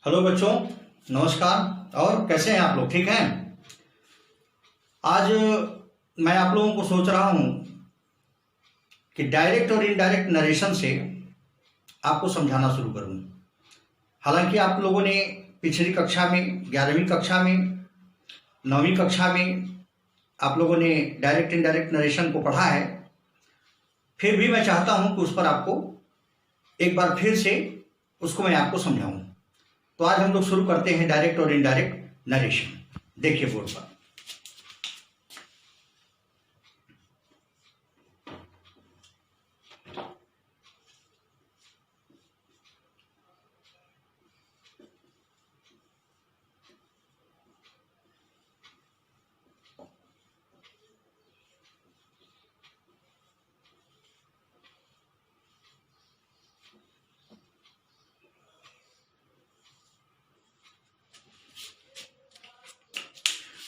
Hello बच्चों, नमस्कार। और कैसे हैं आप लोग? ठीक हैं? आज मैं आप लोगों को सोच रहा हूं कि डायरेक्ट और इनडायरेक्ट नरेशन से आपको समझाना शुरू करूं। हालांकि आप लोगों ने पिछली कक्षा में 11वीं कक्षा में 9वीं कक्षा में आप लोगों ने डायरेक्ट इनडायरेक्ट नरेशन को पढ़ा है। फिर भी मैं चाहता हूं कि उस पर आपको एक बार फिर से उसको मैं आपको समझाऊं। तो आज हम लोग शुरू करते हैं डायरेक्ट और इनडायरेक्ट नरेशन। देखिए बोर्ड पर।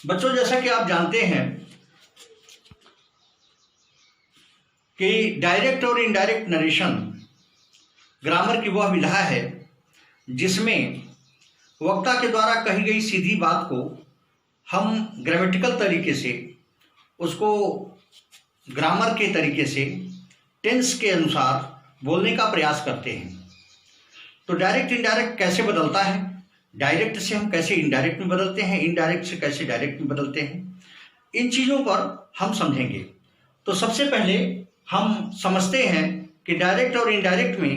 बच्चों, जैसा कि आप जानते हैं कि डायरेक्ट और इनडायरेक्ट नरेशन ग्रामर की वह विधा है जिसमें वक्ता के द्वारा कही गई सीधी बात को हम ग्रामेटिकल तरीके से उसको ग्रामर के तरीके से टेंस के अनुसार बोलने का प्रयास करते हैं। तो डायरेक्ट इनडायरेक्ट कैसे बदलता है, डायरेक्ट से हम कैसे इनडायरेक्ट में बदलते हैं, इनडायरेक्ट से कैसे डायरेक्ट में बदलते हैं, इन चीज़ों पर हम समझेंगे। तो सबसे पहले हम समझते हैं कि डायरेक्ट और इनडायरेक्ट में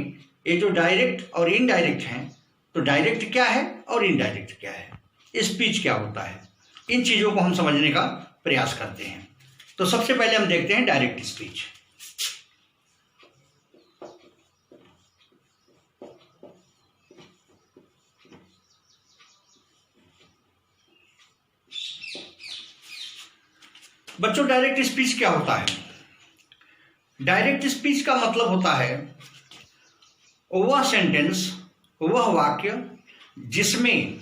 ये जो डायरेक्ट और इनडायरेक्ट हैं, तो डायरेक्ट क्या है और इनडायरेक्ट क्या है, स्पीच क्या होता है, इन चीज़ों को हम समझने का प्रयास करते हैं। तो सबसे पहले हम देखते हैं डायरेक्ट स्पीच। बच्चों, डायरेक्ट स्पीच क्या होता है? डायरेक्ट स्पीच का मतलब होता है वह सेंटेंस, वह वाक्य जिसमें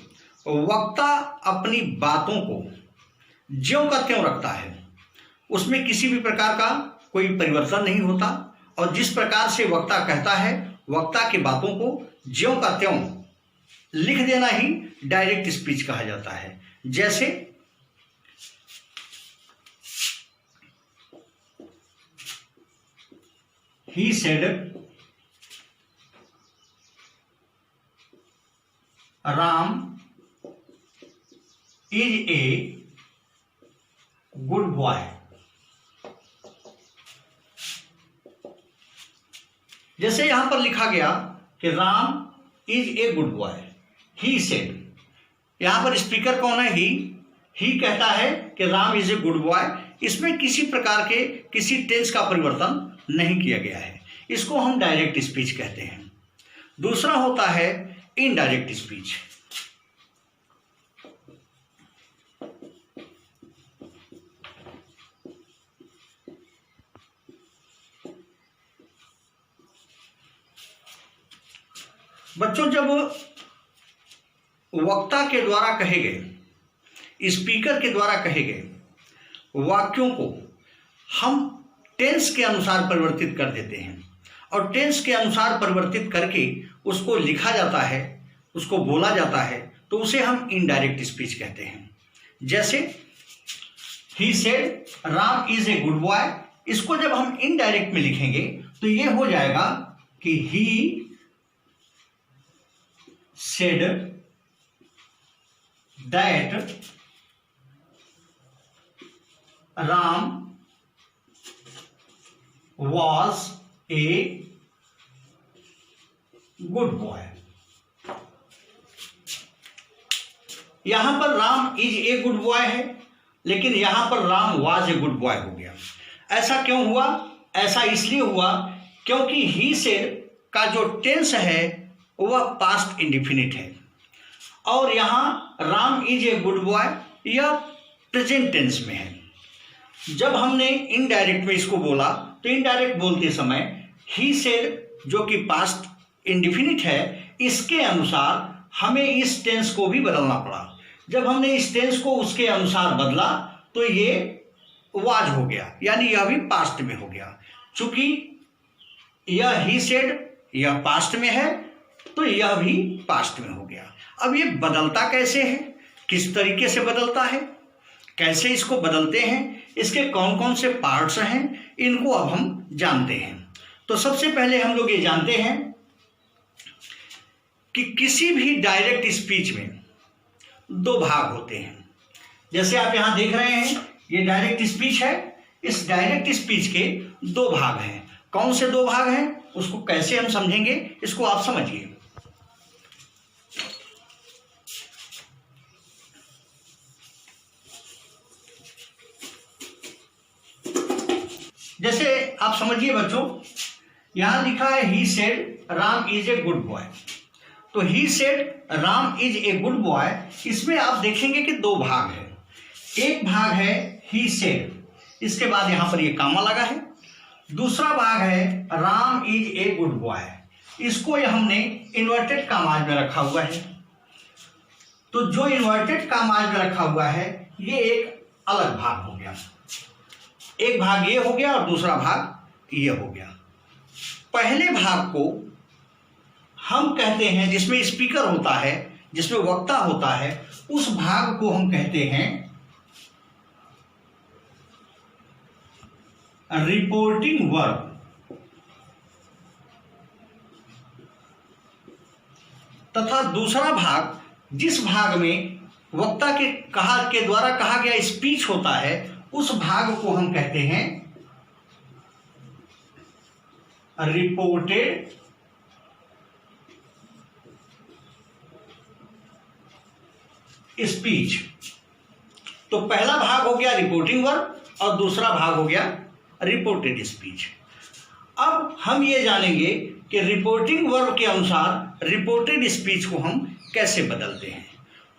वक्ता अपनी बातों को ज्यों का त्यों रखता है, उसमें किसी भी प्रकार का कोई परिवर्तन नहीं होता, और जिस प्रकार से वक्ता कहता है, वक्ता की बातों को ज्यों का त्यों लिख देना ही डायरेक्ट स्पीच कहा जाता है। जैसे He said, Ram is a good boy. जैसे यहां पर लिखा गया कि Ram is a good boy, he said. यहां पर स्पीकर कौन है? ही कहता है कि Ram is a good boy. इसमें किसी प्रकार के किसी टेंस का परिवर्तन नहीं किया गया है। इसको हम डायरेक्ट स्पीच कहते हैं। दूसरा होता है इनडायरेक्ट स्पीच। बच्चों, जब वक्ता के द्वारा कहे गए, स्पीकर के द्वारा कहे गए वाक्यों को हम टेंस के अनुसार परिवर्तित कर देते हैं, और टेंस के अनुसार परिवर्तित करके उसको लिखा जाता है, उसको बोला जाता है, तो उसे हम इनडायरेक्ट स्पीच कहते हैं। जैसे ही said Ram is a good boy, इसको जब हम इनडायरेक्ट में लिखेंगे तो ये हो जाएगा कि he said that Ram was a good boy। यहां पर Ram is a good boy है, लेकिन यहां पर Ram was a good boy हो गया। ऐसा क्यों हुआ? ऐसा इसलिए हुआ क्योंकि ही सेड का जो टेंस है वह पास्ट इंडिफिनिट है, और यहां Ram is a good boy यह प्रेजेंट टेंस में है। जब हमने इनडायरेक्ट में इसको बोला तो इनडायरेक्ट बोलते समय ही सेड जो कि पास्ट इंडिफिनिट है, इसके अनुसार हमें इस टेंस को भी बदलना पड़ा। जब हमने इस टेंस को उसके अनुसार बदला तो ये वाज हो गया, यानी यह भी पास्ट में हो गया। चूंकि यह ही सेड यह पास्ट में है तो यह भी पास्ट में हो गया। अब ये बदलता कैसे है, किस तरीके से बदलता है, कैसे इसको बदलते हैं, इसके कौन कौन से पार्ट्स हैं, इनको अब हम जानते हैं। तो सबसे पहले हम लोग ये जानते हैं कि किसी भी डायरेक्ट स्पीच में दो भाग होते हैं। जैसे आप यहां देख रहे हैं, ये डायरेक्ट स्पीच है। इस डायरेक्ट स्पीच के दो भाग हैं। कौन से दो भाग हैं, उसको कैसे हम समझेंगे, इसको आप समझिए। जैसे आप समझिए बच्चों, यहां लिखा है he said Ram is a good boy. तो he said Ram is a good boy, इसमें आप देखेंगे कि दो भाग है। एक भाग है ही सेड, इसके बाद यहां पर ये कामा लगा है। दूसरा भाग है Ram is a good boy, इसको हमने इन्वर्टेड कामाज में रखा हुआ है। तो जो इन्वर्टेड कामाज में रखा हुआ है ये एक अलग भाग हो गया। एक भाग ये हो गया और दूसरा भाग ये हो गया। पहले भाग को हम कहते हैं, जिसमें स्पीकर होता है, जिसमें वक्ता होता है, उस भाग को हम कहते हैं रिपोर्टिंग वर्ब। तथा दूसरा भाग, जिस भाग में वक्ता के द्वारा कहा गया स्पीच होता है, उस भाग को हम कहते हैं रिपोर्टेड स्पीच। तो पहला भाग हो गया रिपोर्टिंग वर्ब और दूसरा भाग हो गया रिपोर्टेड स्पीच। अब हम ये जानेंगे कि रिपोर्टिंग वर्ब के अनुसार रिपोर्टेड स्पीच को हम कैसे बदलते हैं।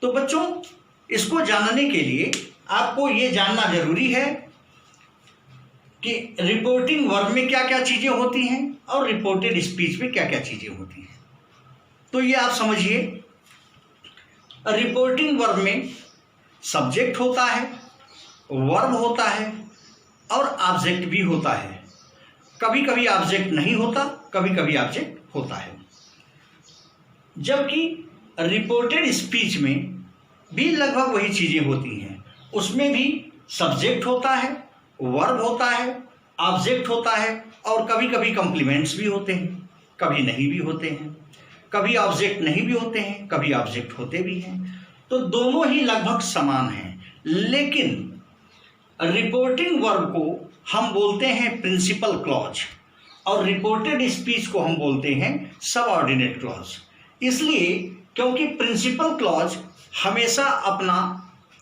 तो बच्चों, इसको जानने के लिए आपको ये जानना जरूरी है कि रिपोर्टिंग वर्ब में क्या क्या चीजें होती हैं और रिपोर्टेड स्पीच में क्या क्या चीजें होती हैं। तो ये आप समझिए, रिपोर्टिंग वर्ब में सब्जेक्ट होता है, वर्ब होता है और ऑब्जेक्ट भी होता है। कभी कभी ऑब्जेक्ट नहीं होता, कभी कभी ऑब्जेक्ट होता है। जबकि रिपोर्टेड स्पीच में भी लगभग वही चीजें होती हैं। उसमें भी सब्जेक्ट होता है, वर्ब होता है, ऑब्जेक्ट होता है और कभी कभी कॉम्प्लीमेंट्स भी होते हैं, कभी नहीं भी होते हैं। कभी ऑब्जेक्ट नहीं भी होते हैं, कभी ऑब्जेक्ट होते भी हैं। तो दोनों ही लगभग समान हैं। लेकिन रिपोर्टिंग वर्ब को हम बोलते हैं प्रिंसिपल क्लॉज और रिपोर्टेड स्पीच को हम बोलते हैं सबऑर्डिनेट क्लॉज। इसलिए क्योंकि प्रिंसिपल क्लॉज हमेशा अपना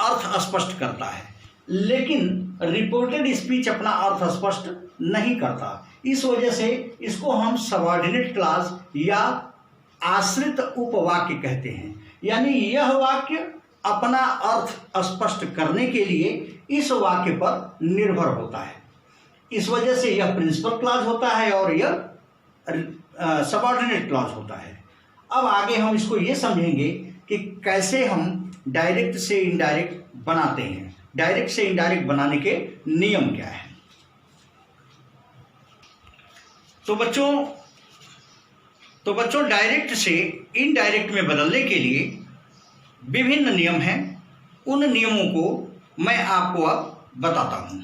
अर्थ स्पष्ट करता है, लेकिन रिपोर्टेड स्पीच अपना अर्थ स्पष्ट नहीं करता। इस वजह से इसको हम सबऑर्डिनेट क्लॉज या आश्रित उपवाक्य कहते हैं। यानी यह वाक्य अपना अर्थ स्पष्ट करने के लिए इस वाक्य पर निर्भर होता है। इस वजह से यह प्रिंसिपल क्लॉज होता है और यह सबऑर्डिनेट क्लॉज होता है। अब आगे हम इसको ये समझेंगे कि कैसे हम डायरेक्ट से इनडायरेक्ट बनाते हैं, डायरेक्ट से इनडायरेक्ट बनाने के नियम क्या है। तो बच्चों डायरेक्ट से इनडायरेक्ट में बदलने के लिए विभिन्न नियम हैं। उन नियमों को मैं आपको अब बताता हूं।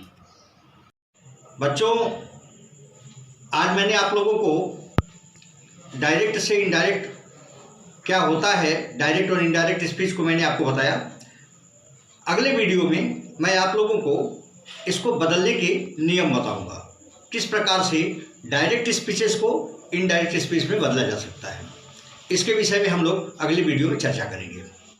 बच्चों, आज मैंने आप लोगों को डायरेक्ट से इनडायरेक्ट क्या होता है, डायरेक्ट और इनडायरेक्ट स्पीच को मैंने आपको बताया। अगले वीडियो में मैं आप लोगों को इसको बदलने के नियम बताऊंगा, किस प्रकार से डायरेक्ट स्पीचेस को इनडायरेक्ट स्पीच में बदला जा सकता है। इसके विषय में हम लोग अगली वीडियो में चर्चा करेंगे।